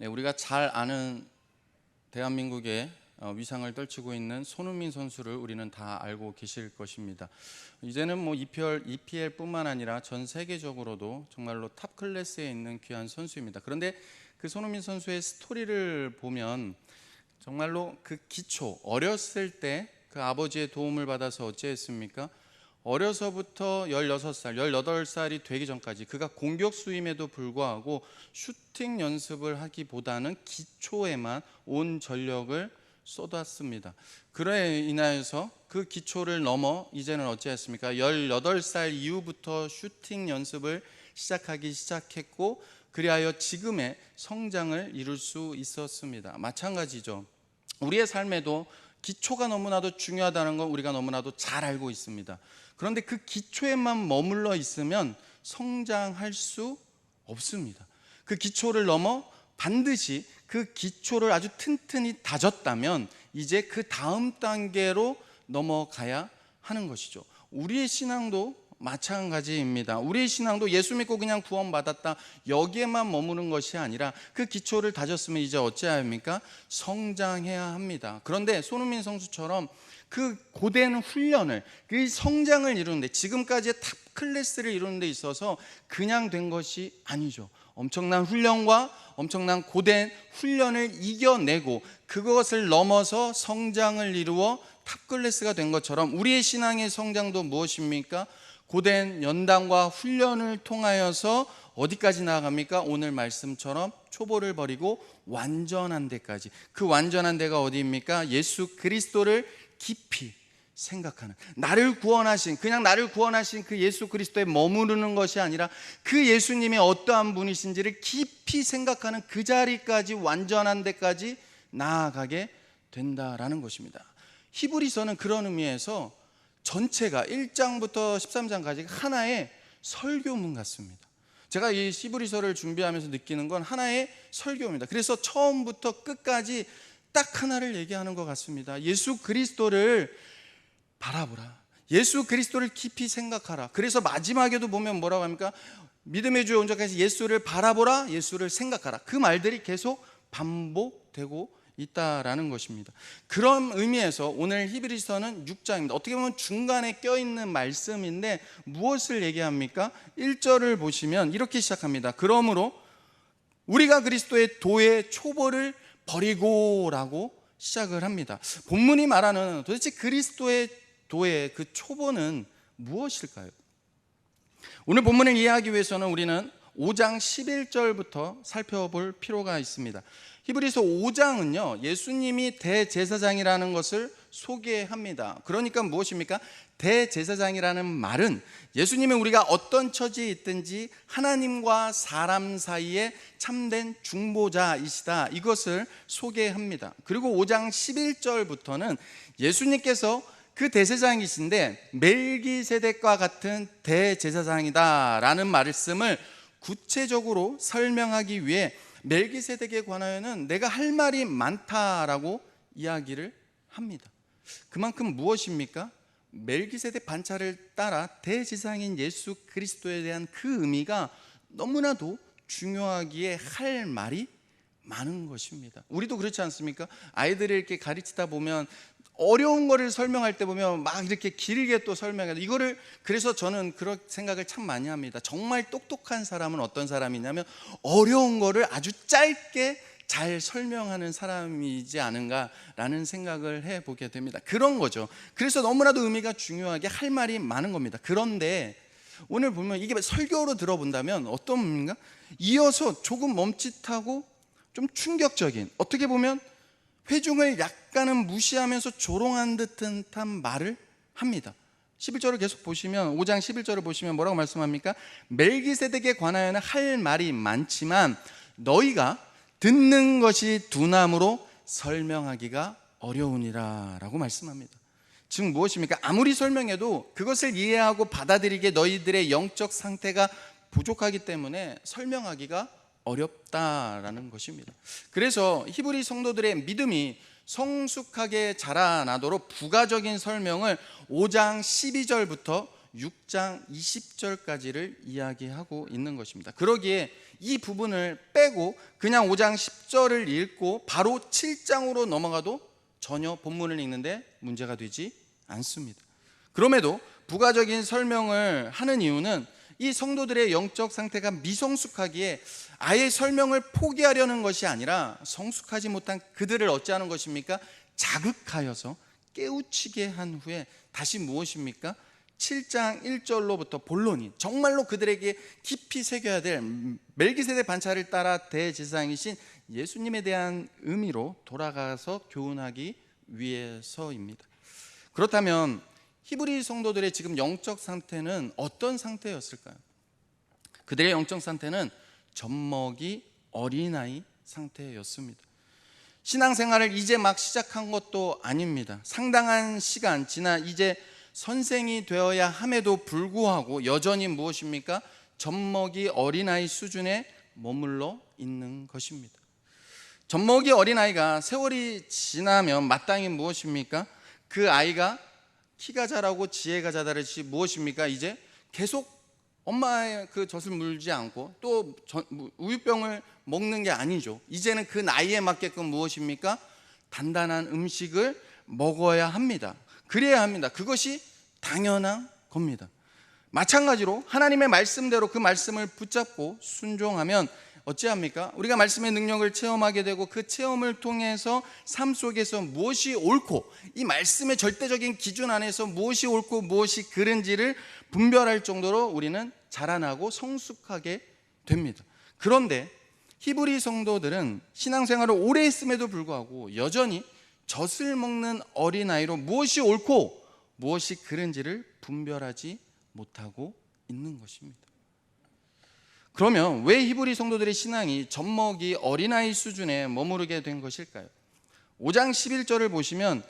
우리가 잘 아는 대한민국의 위상을 떨치고 있는 손흥민 선수를 우리는 다 알고 계실 것입니다. 이제는 EPL뿐만 아니라 전 세계적으로도 정말로 탑 클래스에 있는 귀한 선수입니다. 그런데 그 손흥민 선수의 스토리를 보면 정말로 그 기초, 어렸을 때 그 아버지의 도움을 받아서 어찌했습니까? 어려서부터 16살, 18살이 되기 전까지 그가 공격수임에도 불구하고 슈팅 연습을 하기보다는 기초에만 온 전력을 쏟았습니다. 그래 인하여서 그 기초를 넘어 이제는 어찌했습니까? 18살 이후부터 슈팅 연습을 시작하기 시작했고, 그리하여 지금의 성장을 이룰 수 있었습니다. 마찬가지죠. 우리의 삶에도 기초가 너무나도 중요하다는 건 우리가 너무나도 잘 알고 있습니다. 그런데 그 기초에만 머물러 있으면 성장할 수 없습니다. 그 기초를 넘어 반드시 그 기초를 아주 튼튼히 다졌다면 이제 그 다음 단계로 넘어가야 하는 것이죠. 우리의 신앙도 마찬가지입니다. 우리의 신앙도 예수 믿고 그냥 구원받았다 여기에만 머무는 것이 아니라 그 기초를 다졌으면 이제 어찌해야 합니까? 성장해야 합니다. 그런데 손흥민 선수처럼 그 고된 훈련을, 그 성장을 이루는데, 지금까지의 탑 클래스를 이루는 데 있어서 그냥 된 것이 아니죠. 엄청난 훈련과 엄청난 고된 훈련을 이겨내고 그것을 넘어서 성장을 이루어 탑 클래스가 된 것처럼 우리의 신앙의 성장도 무엇입니까? 고된 연단과 훈련을 통하여서 어디까지 나아갑니까? 오늘 말씀처럼 초보를 버리고 완전한 데까지. 그 완전한 데가 어디입니까? 예수 그리스도를 깊이 생각하는, 그냥 나를 구원하신 그 예수 그리스도에 머무르는 것이 아니라 그 예수님이 어떠한 분이신지를 깊이 생각하는 그 자리까지, 완전한 데까지 나아가게 된다라는 것입니다. 히브리서는 그런 의미에서 전체가 1장부터 13장까지 하나의 설교문 같습니다. 제가 이 히브리서를 준비하면서 느끼는 건 하나의 설교입니다. 그래서 처음부터 끝까지 딱 하나를 얘기하는 것 같습니다. 예수 그리스도를 바라보라. 예수 그리스도를 깊이 생각하라. 그래서 마지막에도 보면 뭐라고 합니까? 믿음의 주에 온전까지 예수를 바라보라, 예수를 생각하라. 그 말들이 계속 반복되고 있다라는 것입니다. 그런 의미에서 오늘 히브리서는 6장입니다. 어떻게 보면 중간에 껴있는 말씀인데 무엇을 얘기합니까? 1절을 보시면 이렇게 시작합니다. 그러므로 우리가 그리스도의 도의 초보를 버리고 라고 시작을 합니다. 본문이 말하는 도대체 그리스도의 도의 그 초보는 무엇일까요? 오늘 본문을 이해하기 위해서는 우리는 5장 11절부터 살펴볼 필요가 있습니다. 히브리서 5장은요, 예수님이 대제사장이라는 것을 소개합니다. 그러니까 무엇입니까? 대제사장이라는 말은 예수님은 우리가 어떤 처지에 있든지 하나님과 사람 사이에 참된 중보자이시다, 이것을 소개합니다. 그리고 5장 11절부터는 예수님께서 그 대제사장이신데 멜기세덱과 같은 대제사장이다라는 말씀을 구체적으로 설명하기 위해 멜기세덱에 관하여는 내가 할 말이 많다라고 이야기를 합니다. 그만큼 무엇입니까? 멜기세덱 반차를 따라 대제사장인 예수 그리스도에 대한 그 의미가 너무나도 중요하기에 할 말이 많은 것입니다. 우리도 그렇지 않습니까? 아이들을 이렇게 가르치다 보면 어려운 거를 설명할 때 보면 막 이렇게 길게 또 설명해요. 이거를, 그래서 저는 그런 생각을 참 많이 합니다. 정말 똑똑한 사람은 어떤 사람이냐면 어려운 거를 아주 짧게 잘 설명하는 사람이지 않은가라는 생각을 해보게 됩니다. 그런 거죠. 그래서 너무나도 의미가 중요하게 할 말이 많은 겁니다. 그런데 오늘 보면 이게 설교로 들어본다면 어떤 의미인가? 이어서 조금 멈칫하고 좀 충격적인, 어떻게 보면 회중을 약간은 무시하면서 조롱한 듯한 말을 합니다. 11절을 계속 보시면, 5장 11절을 보시면 뭐라고 말씀합니까? 멜기세덱에 관하여는 할 말이 많지만 너희가 듣는 것이 둔함으로 설명하기가 어려우니라 라고 말씀합니다. 즉 무엇입니까? 아무리 설명해도 그것을 이해하고 받아들이기에 너희들의 영적 상태가 부족하기 때문에 설명하기가 어렵다라는 것입니다. 그래서 히브리 성도들의 믿음이 성숙하게 자라나도록 부가적인 설명을 5장 12절부터 6장 20절까지를 이야기하고 있는 것입니다. 그러기에 이 부분을 빼고 그냥 5장 10절을 읽고 바로 7장으로 넘어가도 전혀 본문을 읽는데 문제가 되지 않습니다. 그럼에도 부가적인 설명을 하는 이유는 이 성도들의 영적 상태가 미성숙하기에 아예 설명을 포기하려는 것이 아니라 성숙하지 못한 그들을 어찌하는 것입니까? 자극하여서 깨우치게 한 후에 다시 무엇입니까? 7장 1절로부터 본론이 정말로 그들에게 깊이 새겨야 될 멜기세덱 반차를 따라 대제사장이신 예수님에 대한 의미로 돌아가서 교훈하기 위해서입니다. 그렇다면 히브리 성도들의 지금 영적 상태는 어떤 상태였을까요? 그들의 영적 상태는 젖먹이 어린아이 상태였습니다. 신앙생활을 이제 막 시작한 것도 아닙니다. 상당한 시간 지나 이제 선생이 되어야 함에도 불구하고 여전히 무엇입니까? 젖먹이 어린아이 수준에 머물러 있는 것입니다. 젖먹이 어린아이가 세월이 지나면 마땅히 무엇입니까? 그 아이가 키가 자라고 지혜가 자라듯이 무엇입니까? 이제 계속 엄마의 그 젖을 물지 않고 또 우유병을 먹는 게 아니죠. 이제는 그 나이에 맞게끔 무엇입니까? 단단한 음식을 먹어야 합니다. 그래야 합니다. 그것이 당연한 겁니다. 마찬가지로 하나님의 말씀대로 그 말씀을 붙잡고 순종하면 어찌합니까? 우리가 말씀의 능력을 체험하게 되고 그 체험을 통해서 삶 속에서 무엇이 옳고 이 말씀의 절대적인 기준 안에서 무엇이 옳고 무엇이 그른지를 분별할 정도로 우리는 자라나고 성숙하게 됩니다. 그런데 히브리 성도들은 신앙생활을 오래 했음에도 불구하고 여전히 젖을 먹는 어린아이로 무엇이 옳고 무엇이 그른지를 분별하지 못하고 있는 것입니다. 그러면 왜 히브리 성도들의 신앙이 젖먹이 어린아이 수준에 머무르게 된 것일까요? 5장 11절을 보시면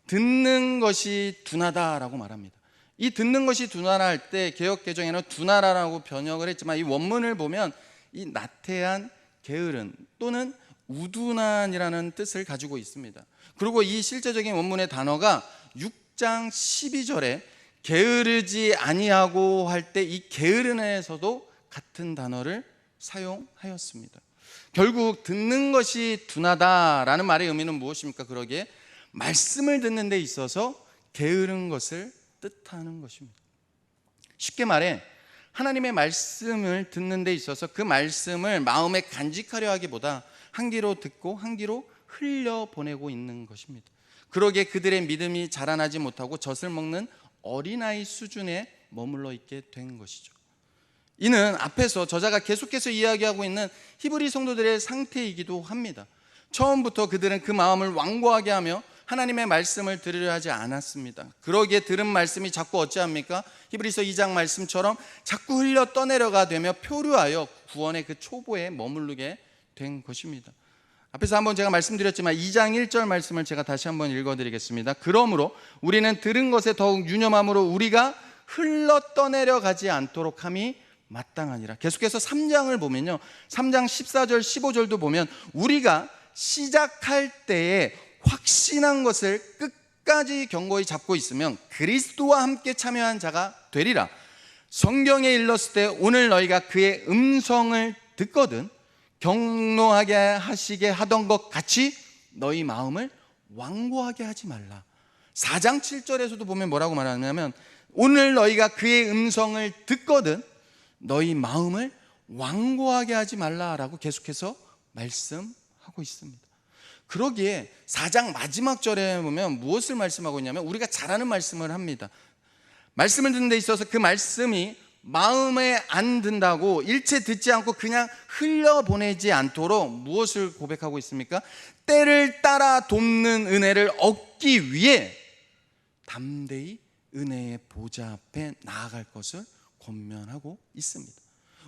듣는 것이 둔하다라고 말합니다. 이 듣는 것이 둔하다 할 때 개역개정에는 둔하라라고 번역을 했지만 이 원문을 보면 이 나태한, 게으른 또는 우둔한이라는 뜻을 가지고 있습니다. 그리고 이 실제적인 원문의 단어가 6장 12절에 게으르지 아니하고 할 때 이 게으른에서도 같은 단어를 사용하였습니다. 결국 듣는 것이 둔하다라는 말의 의미는 무엇입니까? 그러기에 말씀을 듣는 데 있어서 게으른 것을 뜻하는 것입니다. 쉽게 말해 하나님의 말씀을 듣는 데 있어서 그 말씀을 마음에 간직하려 하기보다 한 귀로 듣고 한 귀로 흘려보내고 있는 것입니다. 그러기에 그들의 믿음이 자라나지 못하고 젖을 먹는 어린아이 수준에 머물러 있게 된 것이죠. 이는 앞에서 저자가 계속해서 이야기하고 있는 히브리 성도들의 상태이기도 합니다. 처음부터 그들은 그 마음을 완고하게 하며 하나님의 말씀을 들으려 하지 않았습니다. 그러기에 들은 말씀이 자꾸 어찌합니까? 히브리서 2장 말씀처럼 자꾸 흘려 떠내려가 되며 표류하여 구원의 그 초보에 머무르게 된 것입니다. 앞에서 한번 제가 말씀드렸지만 2장 1절 말씀을 제가 다시 한번 읽어드리겠습니다. 그러므로 우리는 들은 것에 더욱 유념함으로 우리가 흘러 떠내려가지 않도록 함이 마땅하니라. 계속해서 3장을 보면요, 3장 14절 15절도 보면 우리가 시작할 때에 확신한 것을 끝까지 견고히 잡고 있으면 그리스도와 함께 참여한 자가 되리라. 성경에 일렀을 때 오늘 너희가 그의 음성을 듣거든 경노하게 하시게 하던 것 같이 너희 마음을 완고하게 하지 말라. 4장 7절에서도 보면 뭐라고 말하냐면 오늘 너희가 그의 음성을 듣거든 너희 마음을 완고하게 하지 말라라고 계속해서 말씀하고 있습니다. 그러기에 4장 마지막 절에 보면 무엇을 말씀하고 있냐면 우리가 잘하는 말씀을 합니다. 말씀을 듣는 데 있어서 그 말씀이 마음에 안 든다고 일체 듣지 않고 그냥 흘려보내지 않도록 무엇을 고백하고 있습니까? 때를 따라 돕는 은혜를 얻기 위해 담대히 은혜의 보좌 앞에 나아갈 것을 권면하고 있습니다.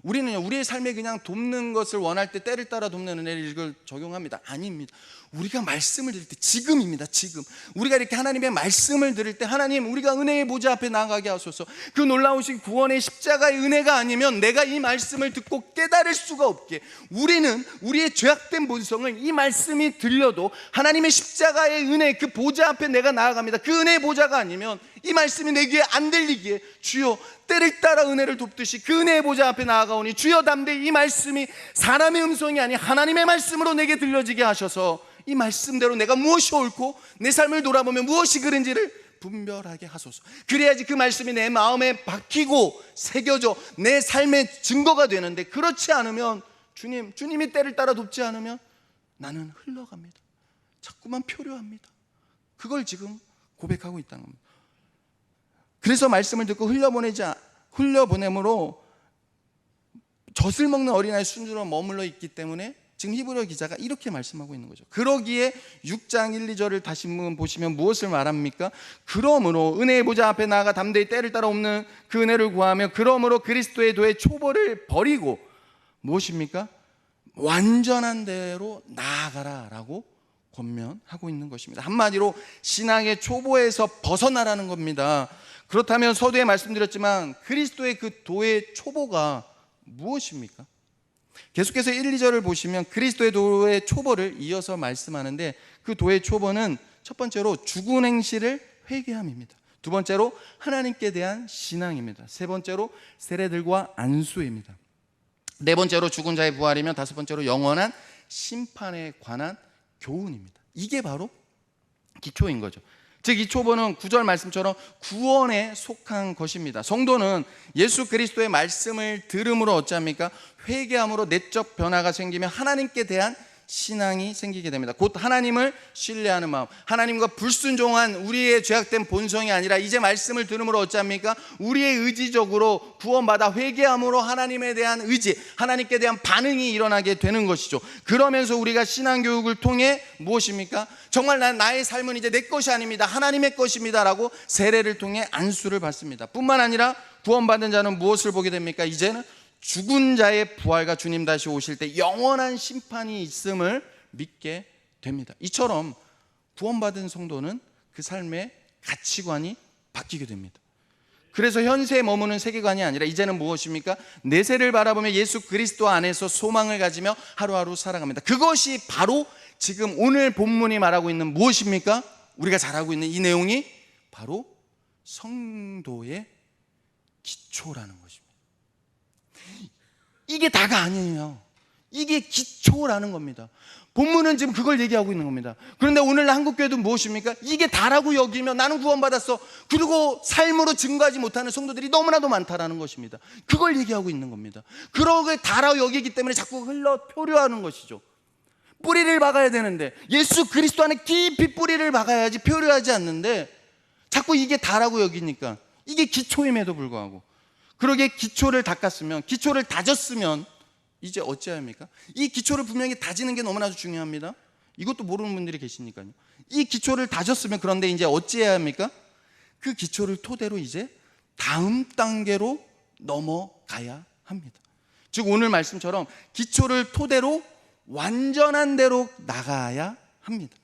우리는요, 우리의 삶에 그냥 돕는 것을 원할 때 때를 따라 돕는 은혜를 이걸 적용합니다. 아닙니다. 우리가 말씀을 들을 때 지금입니다. 지금 우리가 이렇게 하나님의 말씀을 들을 때 하나님 우리가 은혜의 보좌 앞에 나가게 하소서. 그 놀라우신 구원의 십자가의 은혜가 아니면 내가 이 말씀을 듣고 깨달을 수가 없게 우리는 우리의 죄악된 본성을 이 말씀이 들려도 하나님의 십자가의 은혜 그 보좌 앞에 내가 나아갑니다. 그 은혜의 보좌가 아니면 이 말씀이 내 귀에 안 들리기에 주여 때를 따라 은혜를 돕듯이 그 은혜의 보좌 앞에 나아가오니 주여 담대히 이 말씀이 사람의 음성이 아닌 하나님의 말씀으로 내게 들려지게 하셔서 이 말씀대로 내가 무엇이 옳고 내 삶을 돌아보면 무엇이 그른지를 분별하게 하소서. 그래야지 그 말씀이 내 마음에 박히고 새겨져 내 삶의 증거가 되는데, 그렇지 않으면 주님이 때를 따라 돕지 않으면 나는 흘러갑니다. 자꾸만 표류합니다. 그걸 지금 고백하고 있다는 겁니다. 그래서 말씀을 듣고 흘려보냄으로 젖을 먹는 어린아이 순주로 머물러 있기 때문에 지금 히브리어 기자가 이렇게 말씀하고 있는 거죠. 그러기에 6장 1, 2절을 다시 보시면 무엇을 말합니까? 그러므로 은혜의 보좌 앞에 나아가 담대히 때를 따라 없는 그 은혜를 구하며 그러므로 그리스도의 도의 초보를 버리고 무엇입니까? 완전한 대로 나아가라 라고 권면하고 있는 것입니다. 한마디로 신앙의 초보에서 벗어나라는 겁니다. 그렇다면 서두에 말씀드렸지만 그리스도의 그 도의 초보가 무엇입니까? 계속해서 1, 2절을 보시면 그리스도의 도의 초보를 이어서 말씀하는데, 그 도의 초보는 첫 번째로 죽은 행실을 회개함입니다. 두 번째로 하나님께 대한 신앙입니다. 세 번째로 세례들과 안수입니다. 네 번째로 죽은 자의 부활이며 다섯 번째로 영원한 심판에 관한 교훈입니다. 이게 바로 기초인 거죠. 즉 이 초보는 9절 말씀처럼 구원에 속한 것입니다. 성도는 예수 그리스도의 말씀을 들음으로 어찌합니까? 회개함으로 내적 변화가 생기며 하나님께 대한 신앙이 생기게 됩니다. 곧 하나님을 신뢰하는 마음, 하나님과 불순종한 우리의 죄악된 본성이 아니라 이제 말씀을 들음으로 어찌합니까? 우리의 의지적으로 구원받아 회개함으로 하나님에 대한 의지, 하나님께 대한 반응이 일어나게 되는 것이죠. 그러면서 우리가 신앙교육을 통해 무엇입니까? 정말 나의 삶은 이제 내 것이 아닙니다, 하나님의 것입니다 라고 세례를 통해 안수를 받습니다. 뿐만 아니라 구원받은 자는 무엇을 보게 됩니까? 이제는 죽은 자의 부활과 주님 다시 오실 때 영원한 심판이 있음을 믿게 됩니다. 이처럼 구원받은 성도는 그 삶의 가치관이 바뀌게 됩니다. 그래서 현세에 머무는 세계관이 아니라 이제는 무엇입니까? 내세를 바라보며 예수 그리스도 안에서 소망을 가지며 하루하루 살아갑니다. 그것이 바로 지금 오늘 본문이 말하고 있는 무엇입니까? 우리가 잘 알고 있는 이 내용이 바로 성도의 기초라는 것입니다. 이게 다가 아니에요. 이게 기초라는 겁니다. 본문은 지금 그걸 얘기하고 있는 겁니다. 그런데 오늘 한국교회도 무엇입니까? 이게 다라고 여기면 나는 구원받았어, 그리고 삶으로 증거하지 못하는 성도들이 너무나도 많다라는 것입니다. 그걸 얘기하고 있는 겁니다. 그러게 다라고 여기기 때문에 자꾸 흘러 표류하는 것이죠. 뿌리를 박아야 되는데, 예수 그리스도 안에 깊이 뿌리를 박아야지 표류하지 않는데 자꾸 이게 다라고 여기니까 이게 기초임에도 불구하고, 그러게 기초를 닦았으면, 기초를 다졌으면 이제 어찌합니까? 이 기초를 분명히 다지는 게 너무나도 중요합니다. 이것도 모르는 분들이 계시니까요. 이 기초를 다졌으면, 그런데 이제 어찌해야 합니까? 그 기초를 토대로 이제 다음 단계로 넘어가야 합니다. 즉 오늘 말씀처럼 기초를 토대로 완전한 대로 나가야 합니다.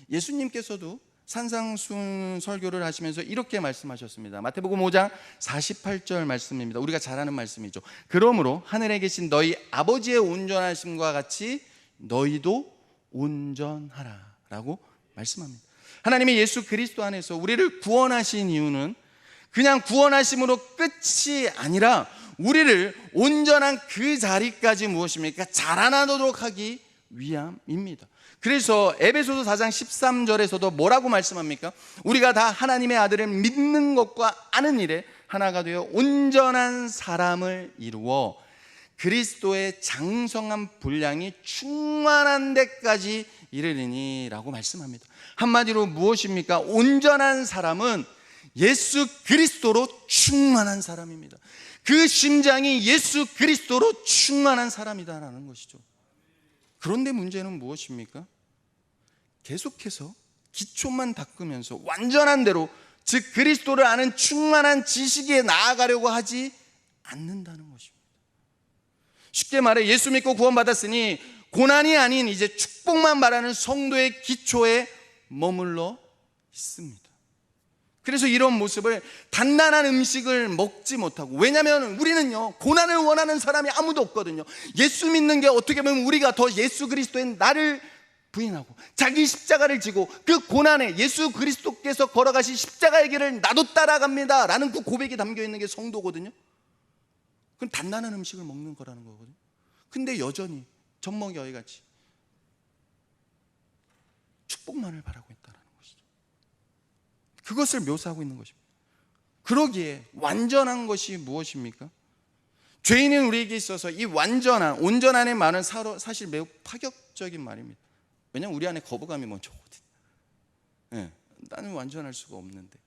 예수님께서도 산상순 설교를 하시면서 이렇게 말씀하셨습니다. 마태복음 5장 48절 말씀입니다. 우리가 잘 아는 말씀이죠. 그러므로 하늘에 계신 너희 아버지의 온전하심과 같이 너희도 온전하라 라고 말씀합니다. 하나님의 예수 그리스도 안에서 우리를 구원하신 이유는 그냥 구원하심으로 끝이 아니라 우리를 온전한 그 자리까지 무엇입니까? 자라나도록 하기 위함입니다. 그래서 에베소서 4장 13절에서도 뭐라고 말씀합니까? 우리가 다 하나님의 아들을 믿는 것과 아는 일에 하나가 되어 온전한 사람을 이루어 그리스도의 장성한 분량이 충만한 데까지 이르리니 라고 말씀합니다. 한마디로 무엇입니까? 온전한 사람은 예수 그리스도로 충만한 사람입니다. 그 심장이 예수 그리스도로 충만한 사람이다라는 것이죠. 그런데 문제는 무엇입니까? 계속해서 기초만 닦으면서 완전한 대로, 즉 그리스도를 아는 충만한 지식에 나아가려고 하지 않는다는 것입니다. 쉽게 말해 예수 믿고 구원받았으니 고난이 아닌 이제 축복만 바라는 성도의 기초에 머물러 있습니다. 그래서 이런 모습을, 단단한 음식을 먹지 못하고, 왜냐하면 우리는요 고난을 원하는 사람이 아무도 없거든요. 예수 믿는 게 어떻게 보면 우리가 더 예수 그리스도의 나를 부인하고 자기 십자가를 지고 그 고난에 예수 그리스도께서 걸어가신 십자가의 길을 나도 따라갑니다 라는 그 고백이 담겨 있는 게 성도거든요. 그건 단단한 음식을 먹는 거라는 거거든요. 근데 여전히 젖먹이 어이같이 축복만을 바라고 있다는 것이죠. 그것을 묘사하고 있는 것입니다. 그러기에 완전한 것이 무엇입니까? 죄인인 우리에게 있어서 이 완전한, 온전한의 말은 사실 매우 파격적인 말입니다. 왜냐하면 우리 안에 거부감이 먼저 오거든요. 나는 완전할 수가 없는데.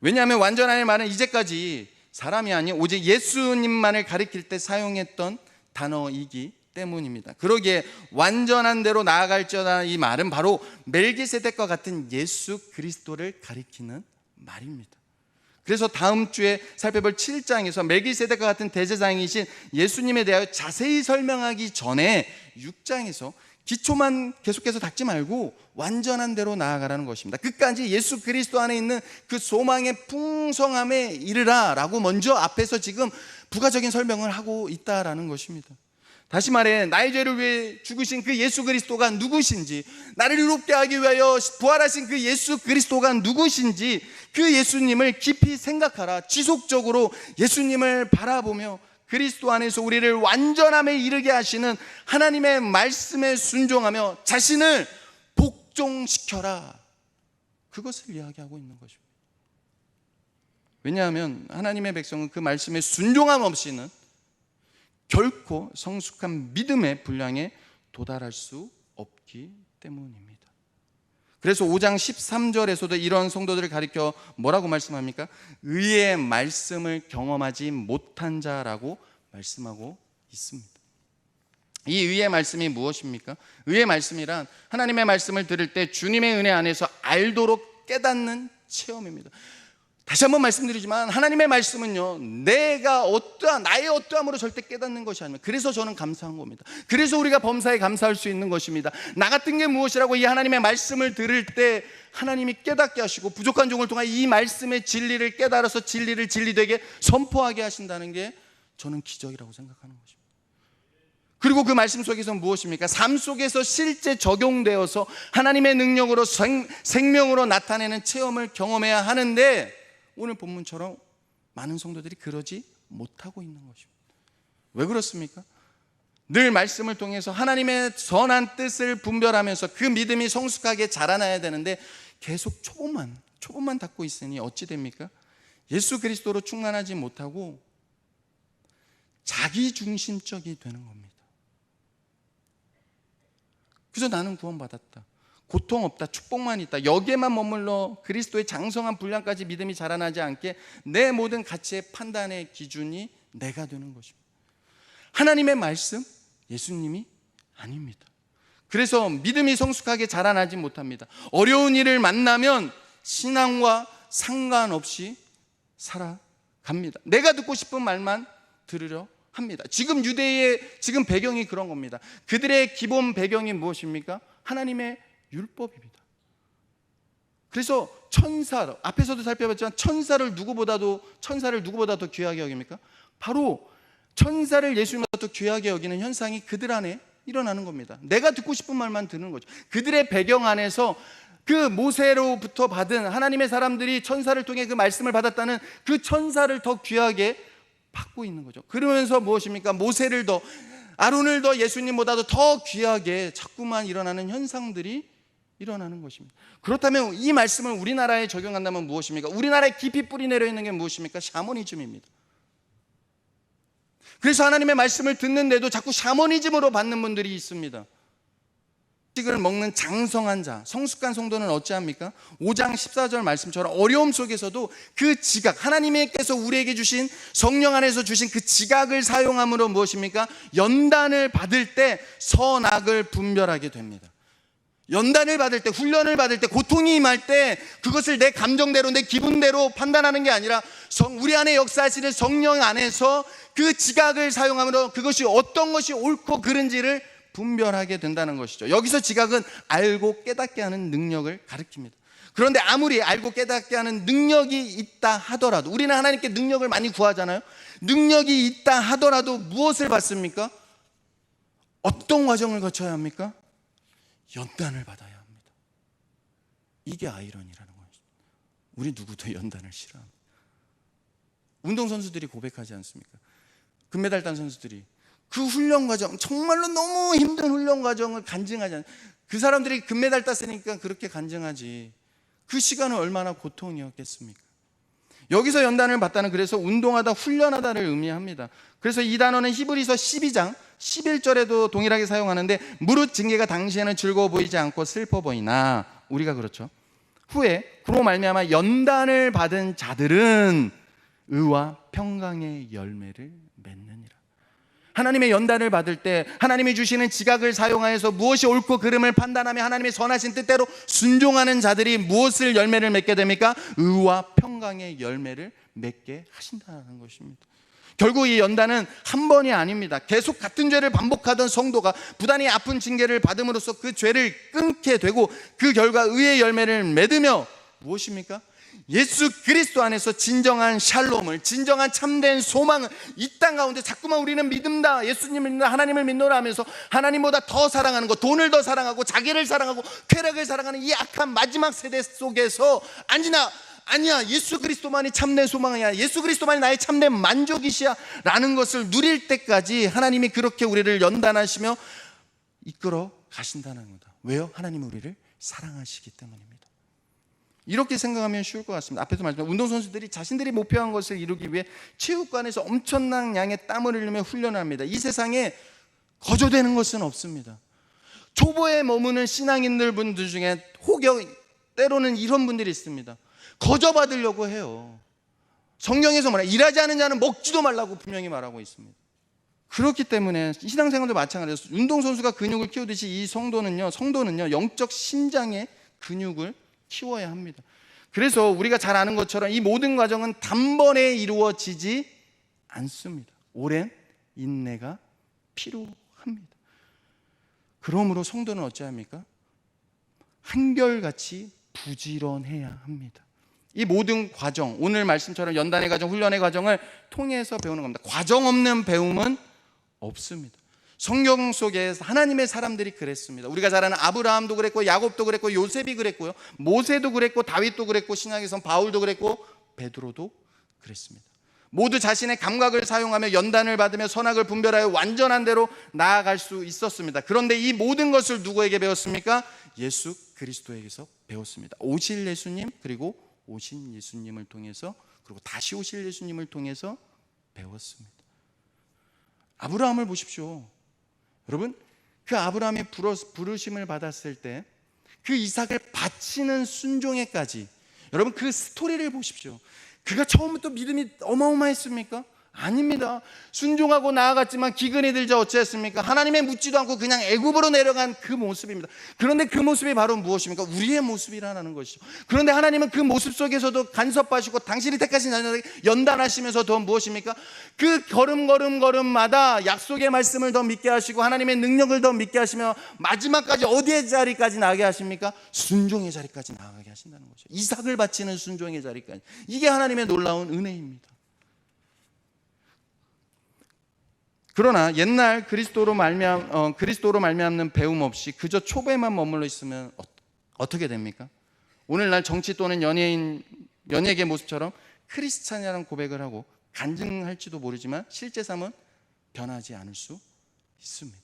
왜냐하면 완전한의 말은 이제까지 사람이 아닌 오직 예수님만을 가리킬 때 사용했던 단어이기 때문입니다. 그러기에 완전한 대로 나아갈지어다 이 말은 바로 멜기세덱과 같은 예수 그리스도를 가리키는 말입니다. 그래서 다음 주에 살펴볼 7장에서 멜기세덱과 같은 대제사장이신 예수님에 대하여 자세히 설명하기 전에 6장에서 기초만 계속해서 닦지 말고 완전한 대로 나아가라는 것입니다. 끝까지 예수 그리스도 안에 있는 그 소망의 풍성함에 이르라 라고 먼저 앞에서 지금 부가적인 설명을 하고 있다라는 것입니다. 다시 말해 나의 죄를 위해 죽으신 그 예수 그리스도가 누구신지, 나를 의롭게 하기 위하여 부활하신 그 예수 그리스도가 누구신지 그 예수님을 깊이 생각하라. 지속적으로 예수님을 바라보며 그리스도 안에서 우리를 완전함에 이르게 하시는 하나님의 말씀에 순종하며 자신을 복종시켜라. 그것을 이야기하고 있는 것입니다. 왜냐하면 하나님의 백성은 그 말씀에 순종함 없이는 결코 성숙한 믿음의 분량에 도달할 수 없기 때문입니다. 그래서 5장 13절에서도 이런 성도들을 가리켜 뭐라고 말씀합니까? 의의 말씀을 경험하지 못한 자라고 말씀하고 있습니다. 이 의의 말씀이 무엇입니까? 의의 말씀이란 하나님의 말씀을 들을 때 주님의 은혜 안에서 알도록 깨닫는 체험입니다. 다시 한번 말씀드리지만 하나님의 말씀은요, 나의 어떠함으로 절대 깨닫는 것이 아닙니다. 그래서 저는 감사한 겁니다. 그래서 우리가 범사에 감사할 수 있는 것입니다. 나 같은 게 무엇이라고 이 하나님의 말씀을 들을 때 하나님이 깨닫게 하시고 부족한 종을 통해 이 말씀의 진리를 깨달아서 진리를 진리되게 선포하게 하신다는 게 저는 기적이라고 생각하는 것입니다. 그리고 그 말씀 속에서 무엇입니까? 삶 속에서 실제 적용되어서 하나님의 능력으로 생명으로 나타내는 체험을 경험해야 하는데 오늘 본문처럼 많은 성도들이 그러지 못하고 있는 것입니다. 왜 그렇습니까? 늘 말씀을 통해서 하나님의 선한 뜻을 분별하면서 그 믿음이 성숙하게 자라나야 되는데 계속 초보만 닦고 있으니 어찌 됩니까? 예수 그리스도로 충만하지 못하고 자기중심적이 되는 겁니다. 그래서 나는 구원받았다, 고통 없다, 축복만 있다, 여기에만 머물러 그리스도의 장성한 분량까지 믿음이 자라나지 않게 내 모든 가치의 판단의 기준이 내가 되는 것입니다. 하나님의 말씀, 예수님이 아닙니다. 그래서 믿음이 성숙하게 자라나지 못합니다. 어려운 일을 만나면 신앙과 상관없이 살아갑니다. 내가 듣고 싶은 말만 들으려 합니다. 지금 유대의 배경이 그런 겁니다. 그들의 기본 배경이 무엇입니까? 하나님의 율법입니다. 그래서 앞에서도 살펴봤지만 천사를 누구보다도 귀하게 여깁니까? 바로 천사를 예수님보다 더 귀하게 여기는 현상이 그들 안에 일어나는 겁니다. 내가 듣고 싶은 말만 듣는 거죠. 그들의 배경 안에서 그 모세로부터 받은 하나님의 사람들이 천사를 통해 그 말씀을 받았다는 그 천사를 더 귀하게 받고 있는 거죠. 그러면서 무엇입니까? 아론을 더 예수님보다도 더 귀하게 자꾸만 일어나는 현상들이 일어나는 것입니다. 그렇다면 이 말씀을 우리나라에 적용한다면 무엇입니까? 우리나라에 깊이 뿌리 내려 있는 게 무엇입니까? 샤머니즘입니다. 그래서 하나님의 말씀을 듣는데도 자꾸 샤머니즘으로 받는 분들이 있습니다. 음식을 먹는 장성한 자, 성숙한 성도는 어찌합니까? 5장 14절 말씀처럼 어려움 속에서도 그 지각, 하나님께서 우리에게 주신 성령 안에서 주신 그 지각을 사용함으로 무엇입니까? 연단을 받을 때 선악을 분별하게 됩니다. 연단을 받을 때, 훈련을 받을 때, 고통이 임할 때 그것을 내 감정대로, 내 기분대로 판단하는 게 아니라 우리 안에 역사하시는 성령 안에서 그 지각을 사용함으로 그것이 어떤 것이 옳고 그른지를 분별하게 된다는 것이죠. 여기서 지각은 알고 깨닫게 하는 능력을 가리킵니다. 그런데 아무리 알고 깨닫게 하는 능력이 있다 하더라도, 우리는 하나님께 능력을 많이 구하잖아요. 능력이 있다 하더라도 무엇을 받습니까? 어떤 과정을 거쳐야 합니까? 연단을 받아야 합니다. 이게 아이러니라는 거예요. 우리 누구도 연단을 싫어합니다. 운동선수들이 고백하지 않습니까? 금메달 딴 선수들이 그 훈련 과정, 정말로 너무 힘든 훈련 과정을 간증하지 않아요. 그 사람들이 금메달 땄으니까 그렇게 간증하지, 그 시간은 얼마나 고통이었겠습니까? 여기서 연단을 받다는, 그래서 운동하다, 훈련하다를 의미합니다. 그래서 이 단어는 히브리서 12장 11절에도 동일하게 사용하는데, 무릇 징계가 당시에는 즐거워 보이지 않고 슬퍼 보이나, 우리가 그렇죠. 후에 그로 말미암아 연단을 받은 자들은 의와 평강의 열매를 맺느니라. 하나님의 연단을 받을 때 하나님이 주시는 지각을 사용하여서 무엇이 옳고 그름을 판단하며 하나님의 선하신 뜻대로 순종하는 자들이 무엇을 열매를 맺게 됩니까? 의와 평강의 열매를 맺게 하신다는 것입니다. 결국 이 연단은 한 번이 아닙니다. 계속 같은 죄를 반복하던 성도가 부단히 아픈 징계를 받음으로써 그 죄를 끊게 되고, 그 결과 의의 열매를 맺으며 무엇입니까? 예수 그리스도 안에서 진정한 샬롬을, 진정한 참된 소망을 이 땅 가운데 자꾸만 우리는 믿는다, 예수님을 믿는다, 하나님을 믿노라 하면서 하나님보다 더 사랑하는 것, 돈을 더 사랑하고 자기를 사랑하고 쾌락을 사랑하는 이 악한 마지막 세대 속에서 아니야, 예수 그리스도만이 참된 소망이야, 예수 그리스도만이 나의 참된 만족이시야 라는 것을 누릴 때까지 하나님이 그렇게 우리를 연단하시며 이끌어 가신다는 겁니다. 왜요? 하나님은 우리를 사랑하시기 때문입니다. 이렇게 생각하면 쉬울 것 같습니다. 앞에서 말씀드린 운동선수들이 자신들이 목표한 것을 이루기 위해 체육관에서 엄청난 양의 땀을 흘리며 훈련을 합니다. 이 세상에 거저되는 것은 없습니다. 초보에 머무는 신앙인들 분들 중에 혹여 때로는 이런 분들이 있습니다. 거저받으려고 해요. 성경에서 뭐라, 일하지 않은 자는 먹지도 말라고 분명히 말하고 있습니다. 그렇기 때문에 신앙생활도 마찬가지예요. 운동선수가 근육을 키우듯이 이 성도는요 영적 심장의 근육을 키워야 합니다. 그래서 우리가 잘 아는 것처럼 이 모든 과정은 단번에 이루어지지 않습니다. 오랜 인내가 필요합니다. 그러므로 성도는 어찌합니까? 한결같이 부지런해야 합니다. 이 모든 과정, 오늘 말씀처럼 연단의 과정, 훈련의 과정을 통해서 배우는 겁니다. 과정 없는 배움은 없습니다. 성경 속에 하나님의 사람들이 그랬습니다. 우리가 잘 아는 아브라함도 그랬고, 야곱도 그랬고, 요셉이 그랬고요, 모세도 그랬고, 다윗도 그랬고, 신약에선 바울도 그랬고, 베드로도 그랬습니다. 모두 자신의 감각을 사용하며 연단을 받으며 선악을 분별하여 완전한 대로 나아갈 수 있었습니다. 그런데 이 모든 것을 누구에게 배웠습니까? 예수 그리스도에게서 배웠습니다. 오실 예수님, 그리고 오신 예수님을 통해서, 그리고 다시 오실 예수님을 통해서 배웠습니다. 아브라함을 보십시오. 여러분, 그 아브라함이 부르심을 받았을 때 그 이삭을 바치는 순종에까지, 여러분 그 스토리를 보십시오. 그가 처음부터 믿음이 어마어마했습니까? 아닙니다. 순종하고 나아갔지만 기근이 들자 어찌했습니까? 하나님의 묻지도 않고 그냥 애굽으로 내려간 그 모습입니다. 그런데 그 모습이 바로 무엇입니까? 우리의 모습이라는 것이죠. 그런데 하나님은 그 모습 속에서도 간섭하시고 당신이 택하신 자녀에게 연단하시면서 더 무엇입니까? 그 걸음마다 약속의 말씀을 더 믿게 하시고 하나님의 능력을 더 믿게 하시며 마지막까지 어디의 자리까지 나가게 하십니까? 순종의 자리까지 나가게 하신다는 거죠. 이삭을 바치는 순종의 자리까지. 이게 하나님의 놀라운 은혜입니다. 그러나 옛날 그리스도로 말미암는 배움 없이 그저 초보에만 머물러 있으면 어떻게 됩니까? 오늘날 정치 또는 연예계 모습처럼 크리스찬이라는 고백을 하고 간증할지도 모르지만 실제 삶은 변하지 않을 수 있습니다.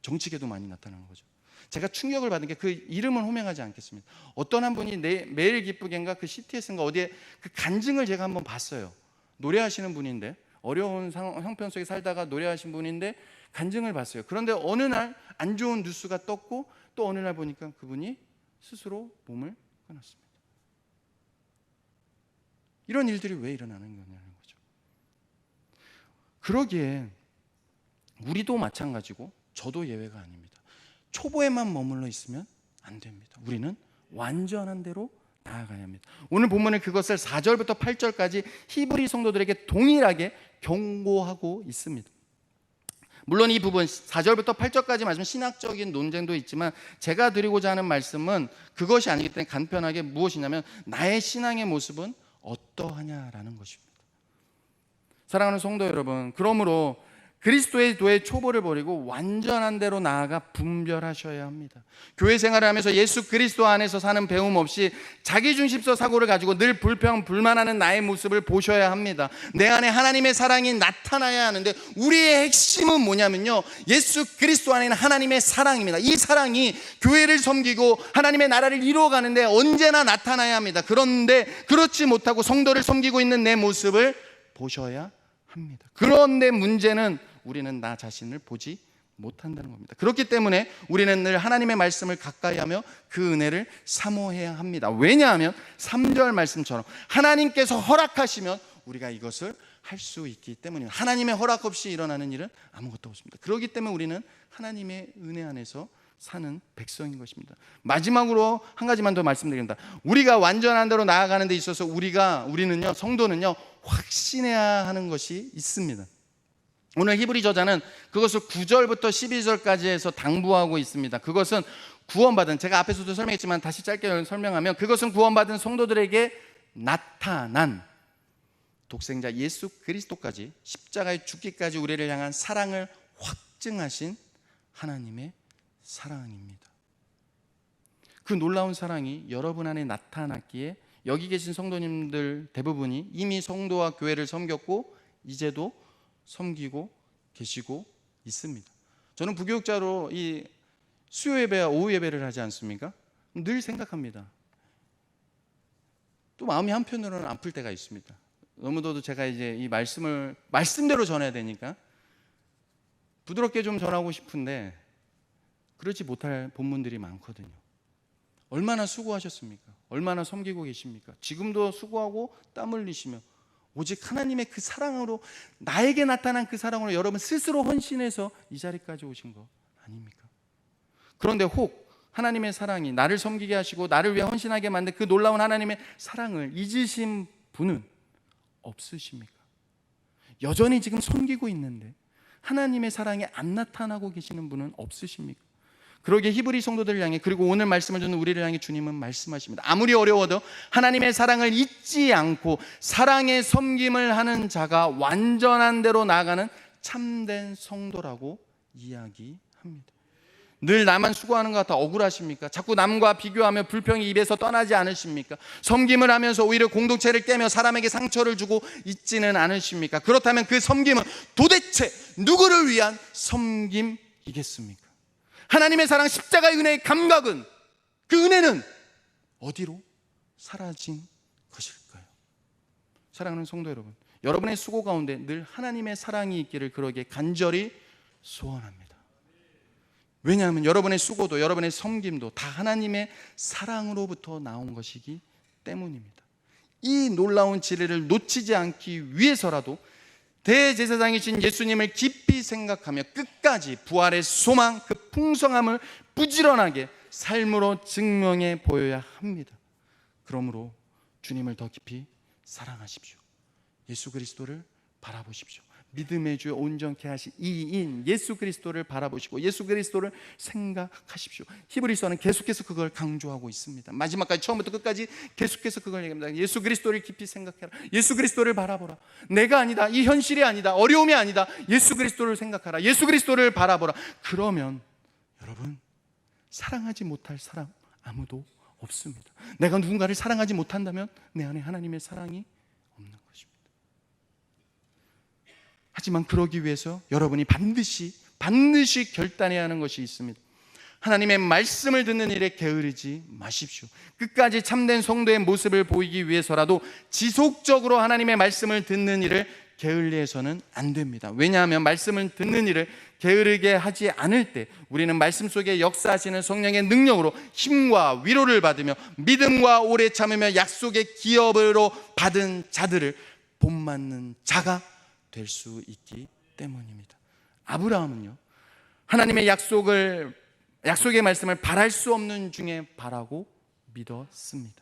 정치계도 많이 나타나는 거죠. 제가 충격을 받은 게, 그 이름은 호명하지 않겠습니다. 어떤 한 분이 매일 기쁘게인가 그 CTS인가 어디에 그 간증을 제가 한번 봤어요. 노래하시는 분인데, 어려운 형편 속에 살다가 노래하신 분인데 간증을 봤어요. 그런데 어느 날 안 좋은 뉴스가 떴고, 또 어느 날 보니까 그분이 스스로 몸을 끊었습니다. 이런 일들이 왜 일어나는 거냐는 거죠. 그러기에 우리도 마찬가지고 저도 예외가 아닙니다. 초보에만 머물러 있으면 안 됩니다. 우리는 완전한 대로 나아가야 합니다. 오늘 본문은 그것을 4절부터 8절까지 히브리 성도들에게 동일하게 경고하고 있습니다. 물론 이 부분 4절부터 8절까지 말씀 신학적인 논쟁도 있지만 제가 드리고자 하는 말씀은 그것이 아니기 때문에 간편하게 무엇이냐면 나의 신앙의 모습은 어떠하냐라는 것입니다. 사랑하는 성도 여러분, 그러므로 그리스도의 도의 초보를 버리고 완전한 대로 나아가 분별하셔야 합니다. 교회 생활을 하면서 예수 그리스도 안에서 사는 배움 없이 자기중심적 사고를 가지고 늘 불평 불만하는 나의 모습을 보셔야 합니다. 내 안에 하나님의 사랑이 나타나야 하는데, 우리의 핵심은 뭐냐면요, 예수 그리스도 안에 있는 하나님의 사랑입니다. 이 사랑이 교회를 섬기고 하나님의 나라를 이루어가는데 언제나 나타나야 합니다. 그런데 그렇지 못하고 성도를 섬기고 있는 내 모습을 보셔야 합니다. 그런데 문제는 우리는 나 자신을 보지 못한다는 겁니다. 그렇기 때문에 우리는 늘 하나님의 말씀을 가까이하며 그 은혜를 사모해야 합니다. 왜냐하면 3절 말씀처럼 하나님께서 허락하시면 우리가 이것을 할 수 있기 때문입니다. 하나님의 허락 없이 일어나는 일은 아무것도 없습니다. 그렇기 때문에 우리는 하나님의 은혜 안에서 사는 백성인 것입니다. 마지막으로 한 가지만 더 말씀드립니다. 우리가 완전한 대로 나아가는 데 있어서 우리는요, 성도는요, 확신해야 하는 것이 있습니다. 오늘 히브리 저자는 그것을 9절부터 12절까지 해서 당부하고 있습니다. 그것은 구원받은, 제가 앞에서도 설명했지만 다시 짧게 설명하면, 그것은 구원받은 성도들에게 나타난 독생자 예수 그리스도까지 십자가에 죽기까지 우리를 향한 사랑을 확증하신 하나님의 사랑입니다. 그 놀라운 사랑이 여러분 안에 나타났기에 여기 계신 성도님들 대부분이 이미 성도와 교회를 섬겼고 이제도 섬기고 계시고 있습니다. 저는 부교육자로 이 수요 예배와 오후 예배를 하지 않습니까? 늘 생각합니다. 또 마음이 한편으로는 아플 때가 있습니다. 너무도 제가 이제 이 말씀을 말씀대로 전해야 되니까 부드럽게 좀 전하고 싶은데 그렇지 못할 본문들이 많거든요. 얼마나 수고하셨습니까? 얼마나 섬기고 계십니까? 지금도 수고하고 땀 흘리시며 오직 하나님의 그 사랑으로, 나에게 나타난 그 사랑으로 여러분 스스로 헌신해서 이 자리까지 오신 거 아닙니까? 그런데 혹 하나님의 사랑이 나를 섬기게 하시고 나를 위해 헌신하게 만든 그 놀라운 하나님의 사랑을 잊으신 분은 없으십니까? 여전히 지금 섬기고 있는데 하나님의 사랑이 안 나타나고 계시는 분은 없으십니까? 그러기에 히브리 성도들을 향해, 그리고 오늘 말씀을 듣는 우리를 향해 주님은 말씀하십니다. 아무리 어려워도 하나님의 사랑을 잊지 않고 사랑의 섬김을 하는 자가 완전한 대로 나아가는 참된 성도라고 이야기합니다. 늘 나만 수고하는 것 같아 억울하십니까? 자꾸 남과 비교하며 불평이 입에서 떠나지 않으십니까? 섬김을 하면서 오히려 공동체를 깨며 사람에게 상처를 주고 있지는 않으십니까? 그렇다면 그 섬김은 도대체 누구를 위한 섬김이겠습니까? 하나님의 사랑, 십자가의 은혜의 감각은, 그 은혜는 어디로 사라진 것일까요? 사랑하는 성도 여러분, 여러분의 수고 가운데 늘 하나님의 사랑이 있기를 그러기에 간절히 소원합니다. 왜냐하면 여러분의 수고도 여러분의 섬김도 다 하나님의 사랑으로부터 나온 것이기 때문입니다. 이 놀라운 진리를 놓치지 않기 위해서라도 대제사장이신 예수님을 깊이 생각하며 끝까지 부활의 소망, 그 풍성함을 부지런하게 삶으로 증명해 보여야 합니다. 그러므로 주님을 더 깊이 사랑하십시오. 예수 그리스도를 바라보십시오. 믿음의 주 온전케 하신 이인 예수 그리스도를 바라보시고 예수 그리스도를 생각하십시오. 히브리서는 계속해서 그걸 강조하고 있습니다. 마지막까지, 처음부터 끝까지 계속해서 그걸 얘기합니다. 예수 그리스도를 깊이 생각해라. 예수 그리스도를 바라보라. 내가 아니다, 이 현실이 아니다, 어려움이 아니다, 예수 그리스도를 생각하라. 예수 그리스도를 바라보라. 그러면 여러분, 사랑하지 못할 사람 아무도 없습니다. 내가 누군가를 사랑하지 못한다면 내 안에 하나님의 사랑이 없는 것입니다. 하지만 그러기 위해서 여러분이 반드시 결단해야 하는 것이 있습니다. 하나님의 말씀을 듣는 일에 게으르지 마십시오. 끝까지 참된 성도의 모습을 보이기 위해서라도 지속적으로 하나님의 말씀을 듣는 일을 게을리해서는 안 됩니다. 왜냐하면 말씀을 듣는 일을 게으르게 하지 않을 때 우리는 말씀 속에 역사하시는 성령의 능력으로 힘과 위로를 받으며 믿음과 오래 참으며 약속의 기업으로 받은 자들을 본받는 자가 될 수 있기 때문입니다. 아브라함은요, 하나님의 약속의 말씀을 바랄 수 없는 중에 바라고 믿었습니다.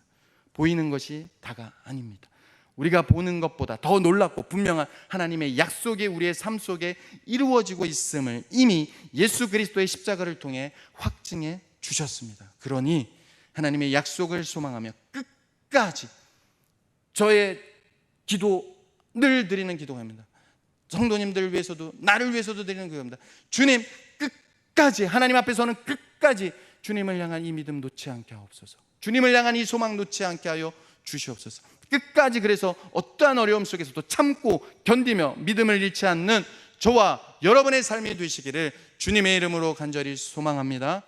보이는 것이 다가 아닙니다. 우리가 보는 것보다 더 놀랍고 분명한 하나님의 약속이 우리의 삶 속에 이루어지고 있음을 이미 예수 그리스도의 십자가를 통해 확증해 주셨습니다. 그러니 하나님의 약속을 소망하며 끝까지 저의 기도, 늘 드리는 기도입니다. 성도님들을 위해서도 나를 위해서도 드리는 그겁니다. 주님, 끝까지 하나님 앞에서는 끝까지 주님을 향한 이 믿음 놓지 않게 하옵소서. 주님을 향한 이 소망 놓지 않게 하여 주시옵소서. 끝까지 그래서 어떠한 어려움 속에서도 참고 견디며 믿음을 잃지 않는 저와 여러분의 삶이 되시기를 주님의 이름으로 간절히 소망합니다.